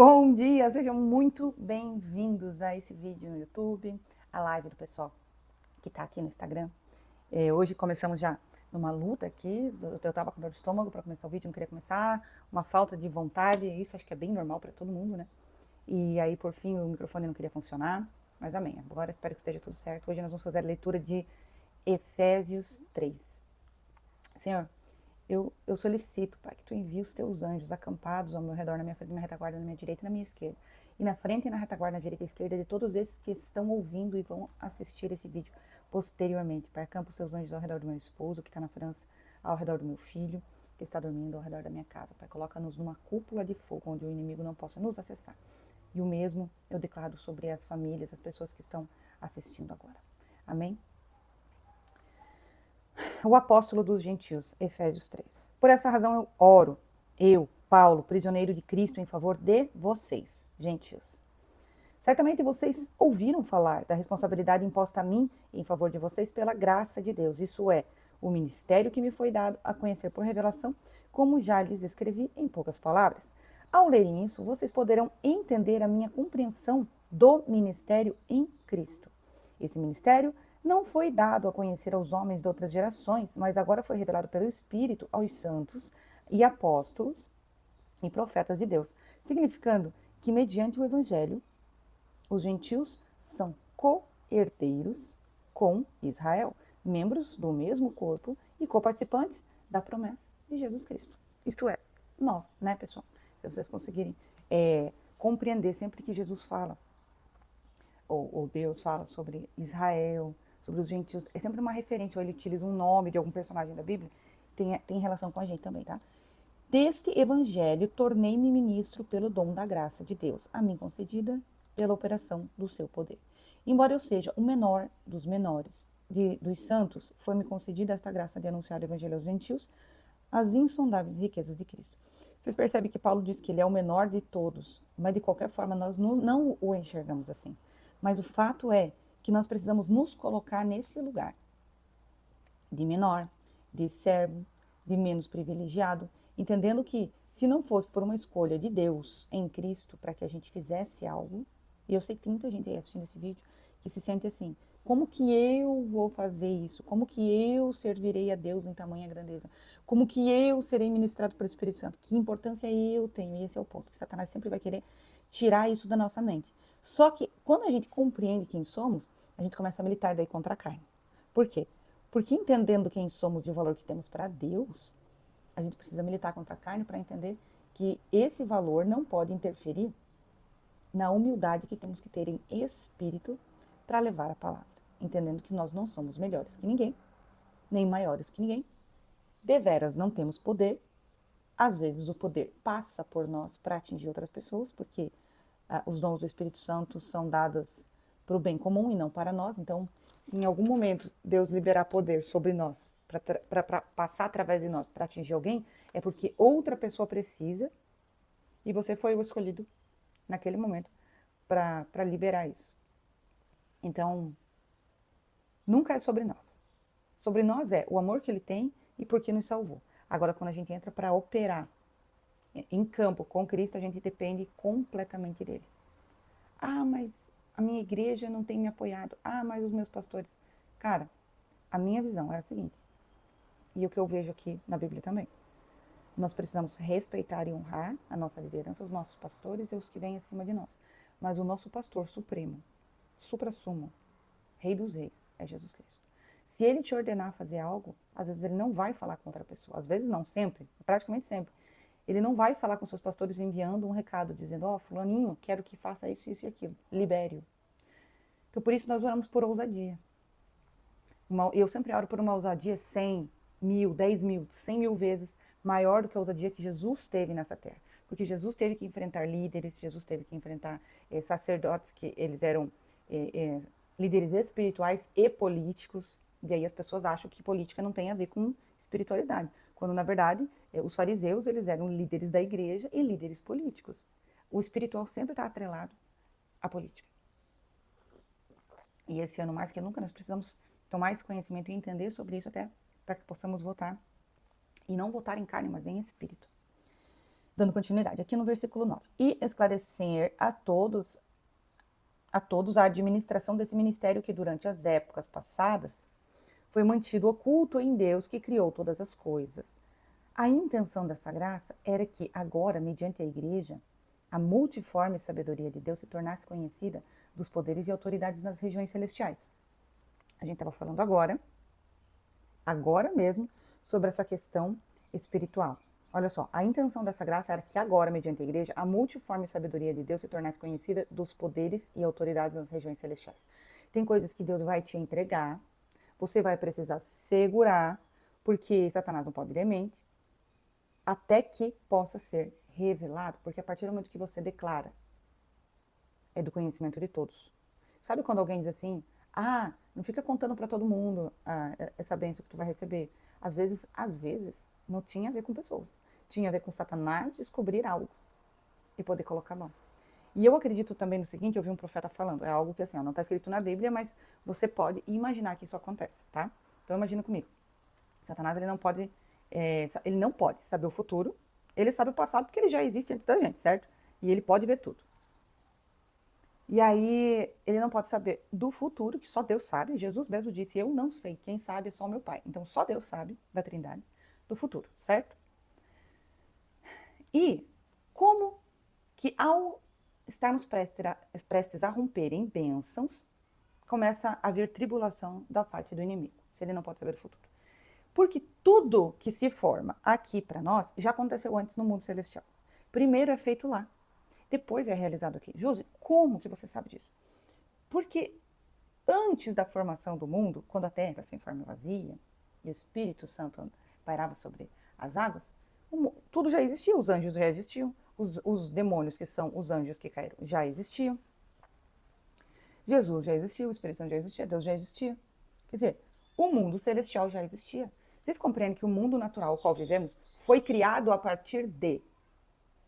Bom dia, sejam muito bem-vindos a esse vídeo no YouTube, a live do pessoal que está aqui no Instagram. Hoje começamos já numa luta aqui, eu estava com dor de estômago para começar o vídeo, não queria começar, uma falta de vontade, isso acho que é bem normal para todo mundo, né? E aí, por fim, o microfone não queria funcionar, mas amém. Agora espero que esteja tudo certo. Hoje nós vamos fazer a leitura de Efésios 3. Senhor, eu solicito, Pai, que tu envie os teus anjos acampados ao meu redor, na minha frente, na minha retaguarda, na minha direita e na minha esquerda. E na frente e na retaguarda, na direita e esquerda de todos esses que estão ouvindo e vão assistir esse vídeo posteriormente. Pai, acampa os seus anjos ao redor do meu esposo, que está na França, ao redor do meu filho, que está dormindo ao redor da minha casa. Pai, coloca-nos numa cúpula de fogo, onde o inimigo não possa nos acessar. E o mesmo eu declaro sobre as famílias, as pessoas que estão assistindo agora. Amém? O apóstolo dos gentios, Efésios 3. Por essa razão eu oro, Paulo, prisioneiro de Cristo, em favor de vocês, gentios. Certamente vocês ouviram falar da responsabilidade imposta a mim em favor de vocês pela graça de Deus. Isso é, o ministério que me foi dado a conhecer por revelação, como já lhes escrevi em poucas palavras. Ao lerem isso, vocês poderão entender a minha compreensão do ministério em Cristo. Esse ministério não foi dado a conhecer aos homens de outras gerações, mas agora foi revelado pelo Espírito aos santos e apóstolos e profetas de Deus, significando que, mediante o Evangelho, os gentios são co-herdeiros com Israel, membros do mesmo corpo e coparticipantes da promessa de Jesus Cristo. Isto é, nós, né, pessoal? Se vocês conseguirem compreender sempre que Jesus fala, ou Deus fala sobre Israel, sobre os gentios, é sempre uma referência, ou ele utiliza um nome de algum personagem da Bíblia, tem relação com a gente também, tá? Deste evangelho, tornei-me ministro pelo dom da graça de Deus, a mim concedida pela operação do seu poder. Embora eu seja o menor dos menores dos santos, foi-me concedida esta graça de anunciar o evangelho aos gentios, as insondáveis riquezas de Cristo. Vocês percebem que Paulo diz que ele é o menor de todos, mas de qualquer forma nós não o enxergamos assim. Mas o fato é que nós precisamos nos colocar nesse lugar de menor, de servo, de menos privilegiado, entendendo que se não fosse por uma escolha de Deus em Cristo para que a gente fizesse algo, e eu sei que tem muita gente aí assistindo esse vídeo que se sente assim, como que eu vou fazer isso? Como que eu servirei a Deus em tamanha grandeza? Como que eu serei ministrado pelo Espírito Santo? Que importância eu tenho? E esse é o ponto, que Satanás sempre vai querer tirar isso da nossa mente. Só que quando a gente compreende quem somos, a gente começa a militar daí contra a carne. Por quê? Porque entendendo quem somos e o valor que temos para Deus, a gente precisa militar contra a carne para entender que esse valor não pode interferir na humildade que temos que ter em espírito para levar a palavra, entendendo que nós não somos melhores que ninguém, nem maiores que ninguém, deveras não temos poder, às vezes o poder passa por nós para atingir outras pessoas, porque os dons do Espírito Santo são dados para o bem comum e não para nós, então se em algum momento Deus liberar poder sobre nós, para passar através de nós, para atingir alguém, é porque outra pessoa precisa e você foi o escolhido naquele momento para liberar isso. Então, nunca é sobre nós. Sobre nós é o amor que ele tem e por que nos salvou. Agora, quando a gente entra para operar em campo com Cristo, a gente depende completamente dele. Ah, mas a minha igreja não tem me apoiado. Ah, mas os meus pastores. Cara, a minha visão é a seguinte, e o que eu vejo aqui na Bíblia também. Nós precisamos respeitar e honrar a nossa liderança, os nossos pastores e os que vêm acima de nós. Mas o nosso pastor supremo, suprassumo, Rei dos Reis, é Jesus Cristo. Se ele te ordenar a fazer algo, às vezes ele não vai falar com outra pessoa. Às vezes não, sempre, praticamente sempre. Ele não vai falar com seus pastores enviando um recado, dizendo, ó, fulaninho, quero que faça isso, isso e aquilo. Libere-o. Então, por isso nós oramos por ousadia. Eu sempre oro por uma ousadia 100, 1000, 10 mil, 100 mil vezes maior do que a ousadia que Jesus teve nessa terra. Porque Jesus teve que enfrentar líderes, Jesus teve que enfrentar sacerdotes, que eles eram líderes espirituais e políticos. E aí as pessoas acham que política não tem a ver com espiritualidade. Quando, na verdade, os fariseus, eles eram líderes da igreja e líderes políticos. O espiritual sempre está atrelado à política. E esse ano, mais que nunca, nós precisamos tomar esse conhecimento e entender sobre isso até para que possamos votar. E não votar em carne, mas em espírito. Dando continuidade, aqui no versículo 9. E esclarecer a todos a administração desse ministério que durante as épocas passadas foi mantido oculto em Deus que criou todas as coisas. A intenção dessa graça era que agora, mediante a igreja, a multiforme sabedoria de Deus se tornasse conhecida dos poderes e autoridades nas regiões celestiais. A gente estava falando agora mesmo, sobre essa questão espiritual. Olha só, a intenção dessa graça era que agora, mediante a igreja, a multiforme sabedoria de Deus se tornasse conhecida dos poderes e autoridades nas regiões celestiais. Tem coisas que Deus vai te entregar, você vai precisar segurar, porque Satanás não pode ler mente, até que possa ser revelado, porque a partir do momento que você declara, é do conhecimento de todos. Sabe quando alguém diz assim, não fica contando para todo mundo essa bênção que tu vai receber. Às vezes, não tinha a ver com pessoas. Tinha a ver com Satanás descobrir algo e poder colocar a mão. E eu acredito também no seguinte, eu vi um profeta falando, é algo que assim, não está escrito na Bíblia, mas você pode imaginar que isso acontece, tá? Então imagina comigo. Satanás, ele não pode saber o futuro, ele sabe o passado porque ele já existe antes da gente, certo? E ele pode ver tudo. E aí, ele não pode saber do futuro, que só Deus sabe. Jesus mesmo disse, eu não sei, quem sabe é só o meu Pai. Então, só Deus sabe da Trindade, do futuro, certo? E como que ao estarmos prestes a romper em bênçãos, começa a vir tribulação da parte do inimigo, se ele não pode saber o futuro. Porque tudo que se forma aqui para nós já aconteceu antes no mundo celestial. Primeiro é feito lá. Depois é realizado aqui. Josi, como que você sabe disso? Porque antes da formação do mundo, quando a terra era sem forma e vazia, e o Espírito Santo pairava sobre as águas, tudo já existia, os anjos já existiam, os demônios que são os anjos que caíram já existiam, Jesus já existia, o Espírito Santo já existia, Deus já existia. Quer dizer, o mundo celestial já existia. Vocês compreendem que o mundo natural ao qual vivemos foi criado a partir de...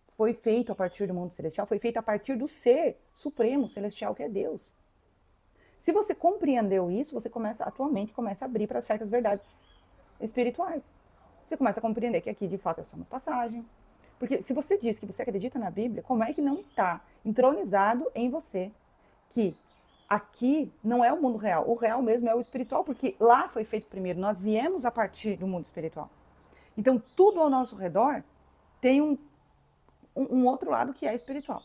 Foi feito a partir do mundo celestial, foi feito a partir do ser supremo celestial que é Deus. Se você compreendeu isso, você atualmente começa a abrir para certas verdades espirituais. Você começa a compreender que aqui de fato é só uma passagem. Porque se você diz que você acredita na Bíblia, como é que não está entronizado em você que aqui não é o mundo real, o real mesmo é o espiritual, porque lá foi feito primeiro, nós viemos a partir do mundo espiritual. Então tudo ao nosso redor tem um outro lado que é espiritual.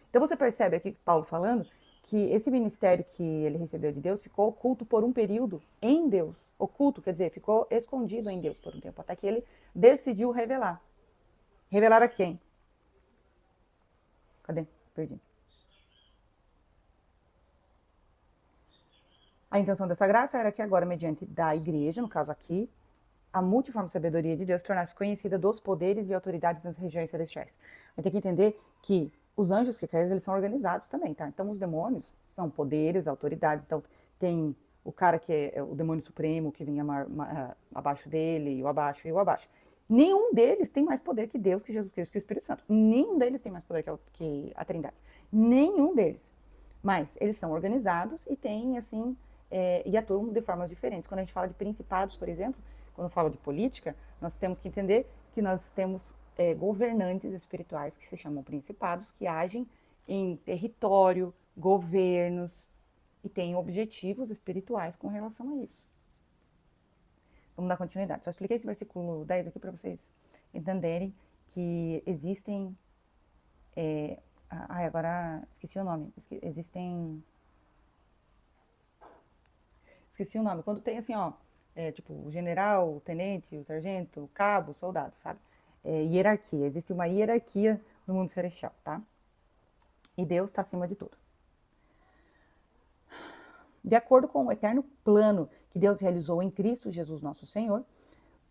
Então você percebe aqui Paulo falando que esse ministério que ele recebeu de Deus ficou oculto por um período em Deus. Oculto, quer dizer, ficou escondido em Deus por um tempo, até que ele decidiu revelar. Revelar a quem? Cadê? Perdi. A intenção dessa graça era que agora, mediante da igreja, no caso aqui, a multiforme sabedoria de Deus tornasse conhecida dos poderes e autoridades nas regiões celestiais. A gente tem que entender que os anjos que caíram, eles são organizados também, tá? Então, os demônios são poderes, autoridades. Então, tem o cara que é o demônio supremo, que vem abaixo dele, o abaixo e o abaixo. Nenhum deles tem mais poder que Deus, que Jesus Cristo, que o Espírito Santo. Nenhum deles tem mais poder que a Trindade. Nenhum deles. Mas eles são organizados e têm, assim, e atuam de formas diferentes. Quando a gente fala de principados, por exemplo, quando fala de política, nós temos que entender que nós temos governantes espirituais que se chamam principados, que agem em território, governos, e têm objetivos espirituais com relação a isso. Vamos dar continuidade. Só expliquei esse versículo 10 aqui para vocês entenderem que existem... agora esqueci o nome. Esqueci o nome. Quando tem assim, tipo, o general, o tenente, o sargento, o cabo, o soldado, sabe? Hierarquia. Existe uma hierarquia no mundo celestial, tá? E Deus está acima de tudo. De acordo com o eterno plano que Deus realizou em Cristo Jesus nosso Senhor,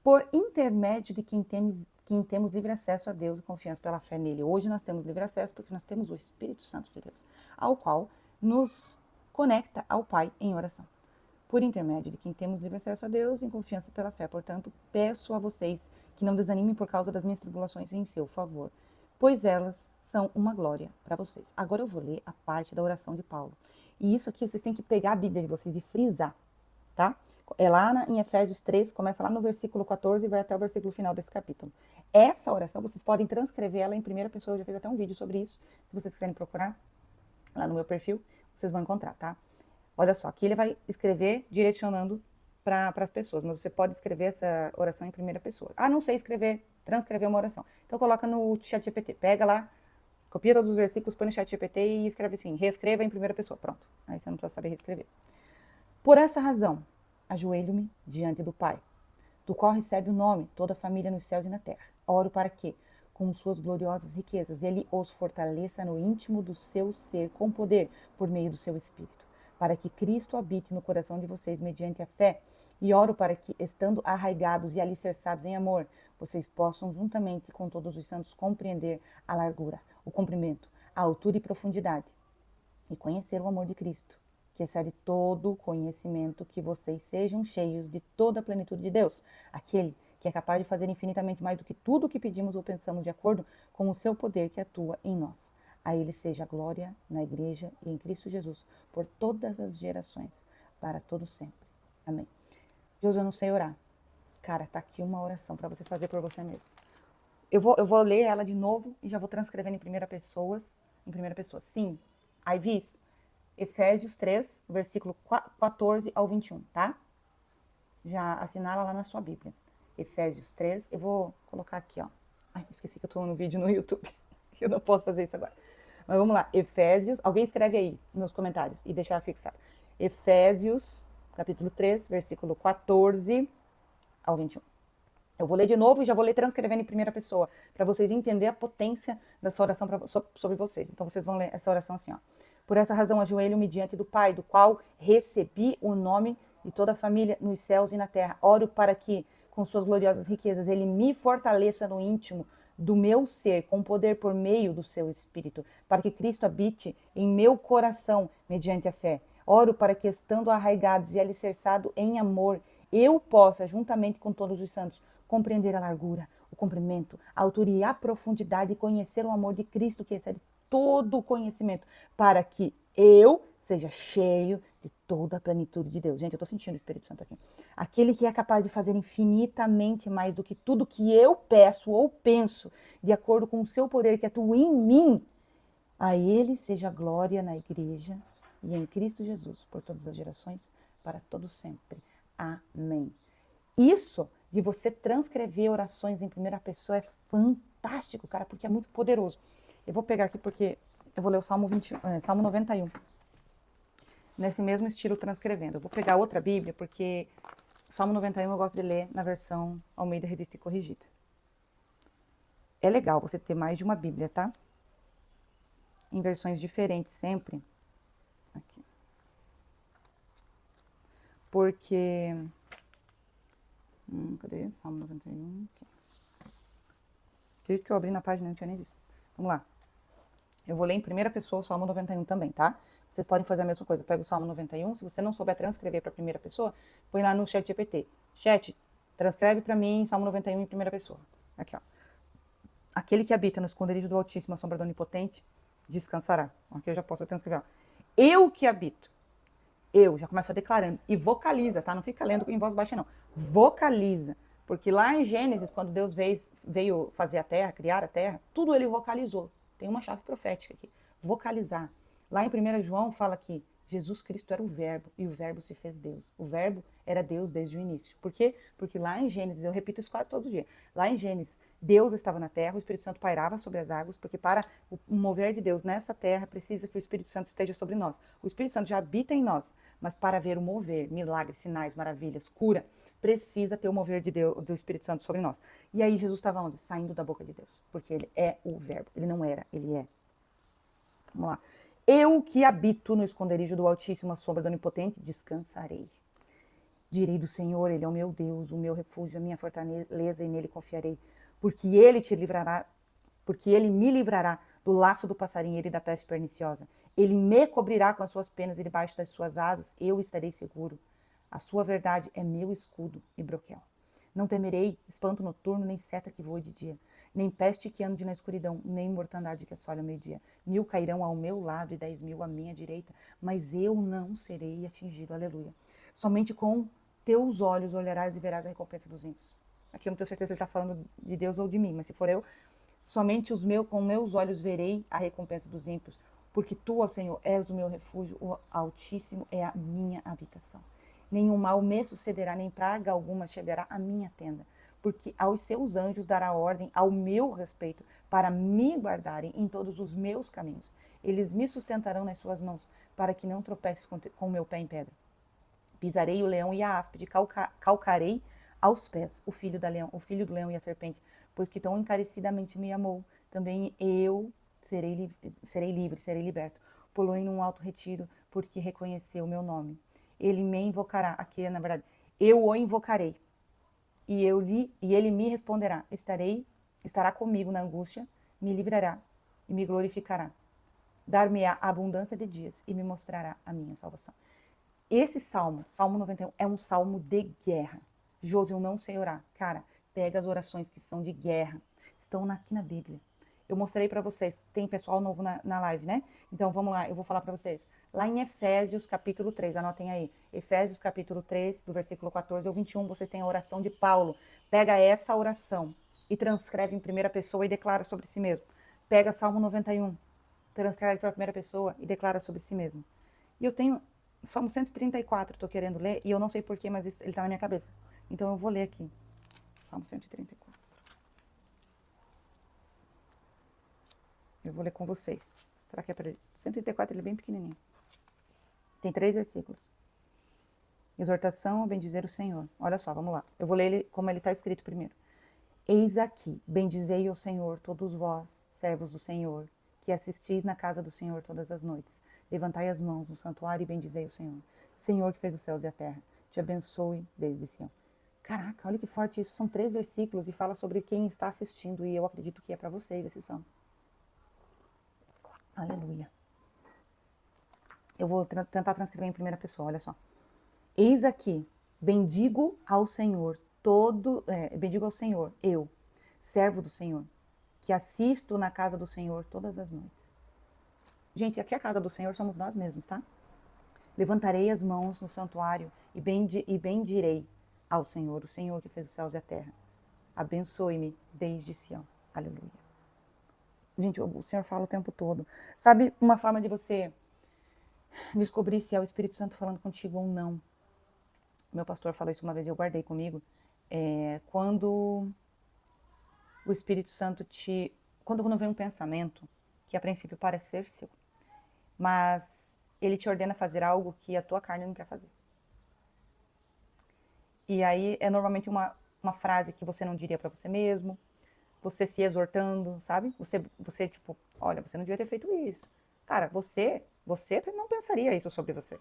por intermédio de quem temos livre acesso a Deus e confiança pela fé nele. Hoje nós temos livre acesso porque nós temos o Espírito Santo de Deus, ao qual nos conecta ao Pai em oração. Por intermédio de quem temos livre acesso a Deus em confiança pela fé. Portanto, peço a vocês que não desanimem por causa das minhas tribulações em seu favor, pois elas são uma glória para vocês. Agora eu vou ler a parte da oração de Paulo. E isso aqui vocês têm que pegar a Bíblia de vocês e frisar, tá? É lá em Efésios 3, começa lá no versículo 14 e vai até o versículo final desse capítulo. Essa oração, vocês podem transcrever ela em primeira pessoa, eu já fiz até um vídeo sobre isso, se vocês quiserem procurar lá no meu perfil, vocês vão encontrar, tá? Olha só, aqui ele vai escrever direcionando para as pessoas, mas você pode escrever essa oração em primeira pessoa. Ah, não sei escrever, transcrever uma oração. Então coloca no ChatGPT, pega lá, copia todos os versículos, põe no ChatGPT e escreve assim, reescreva em primeira pessoa, pronto. Aí você não precisa saber reescrever. Por essa razão, ajoelho-me diante do Pai, do qual recebe o nome toda a família nos céus e na terra. Oro para que, com suas gloriosas riquezas, ele os fortaleça no íntimo do seu ser com poder, por meio do seu Espírito, para que Cristo habite no coração de vocês mediante a fé. E oro para que, estando arraigados e alicerçados em amor, vocês possam, juntamente com todos os santos, compreender a largura, o comprimento, a altura e profundidade, e conhecer o amor de Cristo, que excede todo o conhecimento, que vocês sejam cheios de toda a plenitude de Deus, aquele que é capaz de fazer infinitamente mais do que tudo o que pedimos ou pensamos, de acordo com o seu poder que atua em nós. A ele seja a glória na igreja e em Cristo Jesus, por todas as gerações, para todo sempre. Amém. Deus, eu não sei orar. Cara, tá aqui uma oração para você fazer por você mesmo. Eu vou ler ela de novo e já vou transcrevendo em primeira pessoa. Sim, aí vis, Efésios 3, versículo 14 ao 21, tá? Já assinala lá na sua Bíblia. Efésios 3, eu vou colocar aqui, ó. Ai, esqueci que eu tô no vídeo no YouTube. Eu não posso fazer isso agora. Mas vamos lá, Efésios, alguém escreve aí nos comentários e deixar fixado. Efésios, capítulo 3, versículo 14 ao 21. Eu vou ler de novo e já vou ler transcrevendo em primeira pessoa, para vocês entenderem a potência dessa oração sobre vocês. Então vocês vão ler essa oração assim, ó. Por essa razão ajoelho-me diante do Pai, do qual recebi o nome de toda a família nos céus e na terra. Oro para que, com suas gloriosas riquezas, ele me fortaleça no íntimo do meu ser, com poder por meio do seu Espírito, para que Cristo habite em meu coração mediante a fé. Oro para que, estando arraigados e alicerçados em amor, eu possa, juntamente com todos os santos, compreender a largura, o comprimento, a altura e a profundidade e conhecer o amor de Cristo que excede todo o conhecimento, para que eu seja cheio de toda a plenitude de Deus. Gente, eu estou sentindo o Espírito Santo aqui. Aquele que é capaz de fazer infinitamente mais do que tudo que eu peço ou penso, de acordo com o seu poder que atua em mim, a ele seja glória na igreja e em Cristo Jesus, por todas as gerações, para todo sempre. Amém. Isso de você transcrever orações em primeira pessoa é fantástico, cara, porque é muito poderoso. Eu vou pegar aqui porque eu vou ler o Salmo 91. Nesse mesmo estilo transcrevendo. Eu vou pegar outra Bíblia porque o Salmo 91 eu gosto de ler na versão Almeida Revista e Corrigida. É legal você ter mais de uma Bíblia, tá? Em versões diferentes sempre. Aqui. Porque... cadê? Salmo 91. Aqui. Acredito que eu abri na página e não tinha nem visto. Vamos lá. Eu vou ler em primeira pessoa o Salmo 91 também, tá? Vocês podem fazer a mesma coisa. Pega o Salmo 91. Se você não souber transcrever para a primeira pessoa, põe lá no chat GPT. Chat, transcreve para mim Salmo 91 em primeira pessoa. Aqui, ó. Aquele que habita no esconderijo do Altíssimo, a sombra do Onipotente, descansará. Aqui eu já posso transcrever. Ó. Eu que habito. Eu, já começa declarando. E vocaliza, tá? Não fica lendo em voz baixa, não. Vocaliza. Porque lá em Gênesis, quando Deus veio fazer a terra, criar a terra, tudo ele vocalizou. Tem uma chave profética aqui. Vocalizar. Lá em 1 João fala que Jesus Cristo era o verbo e o verbo se fez Deus. O verbo era Deus desde o início. Por quê? Porque lá em Gênesis, eu repito isso quase todo dia, lá em Gênesis, Deus estava na terra, o Espírito Santo pairava sobre as águas, porque para o mover de Deus nessa terra, precisa que o Espírito Santo esteja sobre nós. O Espírito Santo já habita em nós, mas para ver o mover, milagres, sinais, maravilhas, cura, precisa ter o mover de Deus, do Espírito Santo sobre nós. E aí Jesus estava onde? Saindo da boca de Deus, porque ele é o verbo. Ele não era, ele é. Vamos lá. Eu que habito no esconderijo do Altíssimo, a sombra do Onipotente, descansarei. Direi do Senhor, ele é o meu Deus, o meu refúgio, a minha fortaleza, e nele confiarei. Porque ele me livrará do laço do passarinheiro e da peste perniciosa. Ele me cobrirá com as suas penas e debaixo das suas asas eu estarei seguro. A sua verdade é meu escudo e broquel. Não temerei espanto noturno, nem seta que voe de dia, nem peste que ande na escuridão, nem mortandade que assole ao meio-dia. 1000 cairão ao meu lado e 10.000 à minha direita, mas eu não serei atingido. Aleluia. Somente com teus olhos olharás e verás a recompensa dos ímpios. Aqui eu não tenho certeza se ele está falando de Deus ou de mim, mas se for eu, somente com meus olhos verei a recompensa dos ímpios, porque tu, ó Senhor, és o meu refúgio, o Altíssimo é a minha habitação. Nenhum mal me sucederá, nem praga alguma chegará à minha tenda, porque aos seus anjos dará ordem ao meu respeito, para me guardarem em todos os meus caminhos. Eles me sustentarão nas suas mãos, para que não tropeces com o meu pé em pedra. Pisarei o leão e a áspide, calcarei aos pés o filho do leão e a serpente, pois que tão encarecidamente me amou, também eu serei livre, serei liberto. Pulou em um alto retiro, porque reconheceu o meu nome. Ele me invocará, aqui na verdade, eu o invocarei, e ele me responderá. Estará comigo na angústia, me livrará e me glorificará. Dar-me-á abundância de dias e me mostrará a minha salvação. Esse salmo, Salmo 91, é um salmo de guerra. Josi, eu não sei orar. Cara, pega as orações que são de guerra. Estão aqui na Bíblia. Eu mostrei para vocês. Tem pessoal novo na live, né? Então, vamos lá. Eu vou falar para vocês. Lá em Efésios, capítulo 3. Anotem aí. Efésios, capítulo 3, do versículo 14 ao 21. Vocês têm a oração de Paulo. Pega essa oração e transcreve em primeira pessoa e declara sobre si mesmo. Pega Salmo 91. Transcreve para a primeira pessoa e declara sobre si mesmo. E eu tenho Salmo 134, estou querendo ler, e eu não sei porquê, mas ele está na minha cabeça. Então eu vou ler aqui. Salmo 134. Eu vou ler com vocês. Será que é para ele? 134, ele é bem pequenininho. Tem 3 versículos. Exortação a bendizer o Senhor. Olha só, vamos lá. Eu vou ler ele como ele está escrito primeiro. Eis aqui, bendizei ao Senhor todos vós, servos do Senhor, que assistis na casa do Senhor todas as noites. Levantai as mãos no santuário e bendizei o Senhor. Senhor que fez os céus e a terra, te abençoe desde Sião. Caraca, olha que forte isso. São 3 versículos e fala sobre quem está assistindo. E eu acredito que é para vocês esse salmo. Aleluia. Eu vou tentar transcrever em primeira pessoa, olha só. Eis aqui, bendigo ao Senhor, eu, servo do Senhor, que assisto na casa do Senhor todas as noites. Gente, aqui a casa do Senhor somos nós mesmos, tá? Levantarei as mãos no santuário e bendirei ao Senhor, o Senhor que fez os céus e a terra. Abençoe-me desde Sião. Aleluia. Gente, o Senhor fala o tempo todo. Sabe uma forma de você descobrir se é o Espírito Santo falando contigo ou não? Meu pastor falou isso uma vez e eu guardei comigo. Quando o Espírito Santo quando vem um pensamento que a princípio parece ser seu, mas ele te ordena fazer algo que a tua carne não quer fazer. E aí é normalmente uma frase que você não diria para você mesmo, você se exortando, sabe? Você tipo, olha, você não devia ter feito isso. Cara, você não pensaria isso sobre você.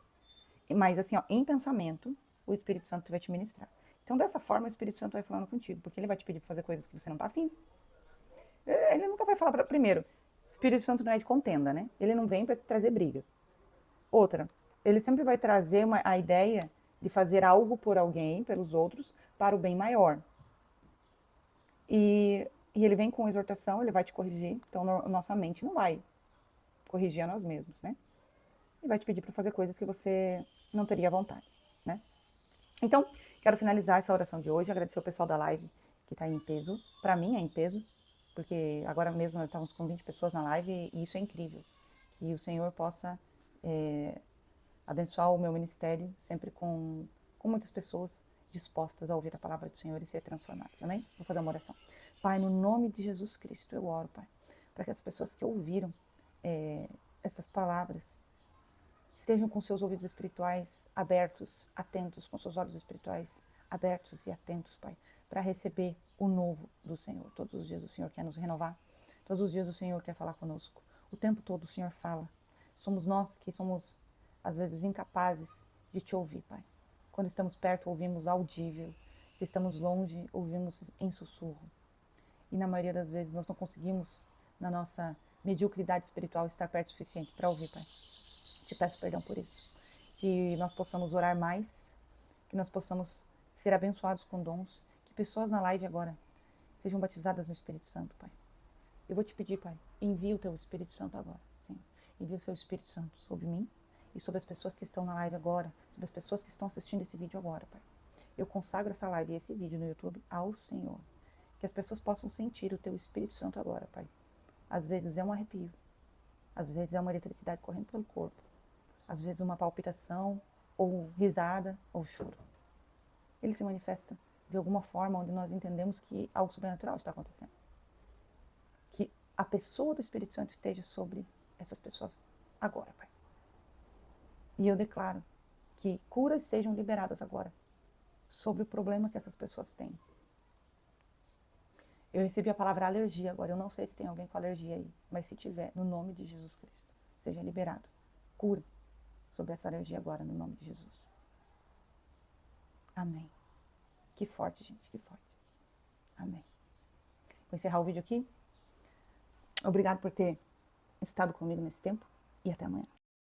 Mas assim, ó, em pensamento, o Espírito Santo vai te ministrar. Então, dessa forma, o Espírito Santo vai falando contigo, porque ele vai te pedir para fazer coisas que você não tá afim. Ele nunca vai falar primeiro, o Espírito Santo não é de contenda, né? Ele não vem para trazer briga. Outra, ele sempre vai trazer a ideia de fazer algo por alguém, pelos outros, para o bem maior. E ele vem com exortação, ele vai te corrigir. Então, nossa mente não vai corrigir a nós mesmos, né? E vai te pedir para fazer coisas que você não teria vontade, né? Então, quero finalizar essa oração de hoje, agradecer ao pessoal da live que está em peso. Para mim é em peso, porque agora mesmo nós estamos com 20 pessoas na live e isso é incrível. Que o Senhor possa abençoar o meu ministério sempre com muitas pessoas dispostas a ouvir a palavra do Senhor e ser transformadas, amém? Vou fazer uma oração. Pai, no nome de Jesus Cristo eu oro, Pai, para que as pessoas que ouviram essas palavras estejam com seus ouvidos espirituais abertos, atentos, com seus olhos espirituais abertos e atentos, Pai, para receber o novo do Senhor. Todos os dias o Senhor quer nos renovar, todos os dias o Senhor quer falar conosco. O tempo todo o Senhor fala. Somos nós que somos, às vezes, incapazes de te ouvir, Pai. Quando estamos perto, ouvimos audível. Se estamos longe, ouvimos em sussurro. E na maioria das vezes nós não conseguimos, na nossa mediocridade espiritual, estar perto o suficiente para ouvir, Pai. Te peço perdão por isso. Que nós possamos orar mais, que nós possamos ser abençoados com dons, que pessoas na live agora sejam batizadas no Espírito Santo, Pai. Eu vou te pedir, Pai, envia o teu Espírito Santo agora, sim. Envia o seu Espírito Santo sobre mim e sobre as pessoas que estão na live agora, sobre as pessoas que estão assistindo esse vídeo agora, Pai. Eu consagro essa live e esse vídeo no YouTube ao Senhor. Que as pessoas possam sentir o teu Espírito Santo agora, Pai. Às vezes é um arrepio. Às vezes é uma eletricidade correndo pelo corpo. Às vezes uma palpitação, ou risada, ou choro. Ele se manifesta de alguma forma onde nós entendemos que algo sobrenatural está acontecendo. Que a pessoa do Espírito Santo esteja sobre essas pessoas agora, Pai. E eu declaro que curas sejam liberadas agora sobre o problema que essas pessoas têm. Eu recebi a palavra alergia agora. Eu não sei se tem alguém com alergia aí, mas se tiver, no nome de Jesus Cristo, seja liberado. Cura sobre essa alergia agora, no nome de Jesus. Amém. Que forte, gente, que forte. Amém. Vou encerrar o vídeo aqui. Obrigado por ter estado comigo nesse tempo e até amanhã.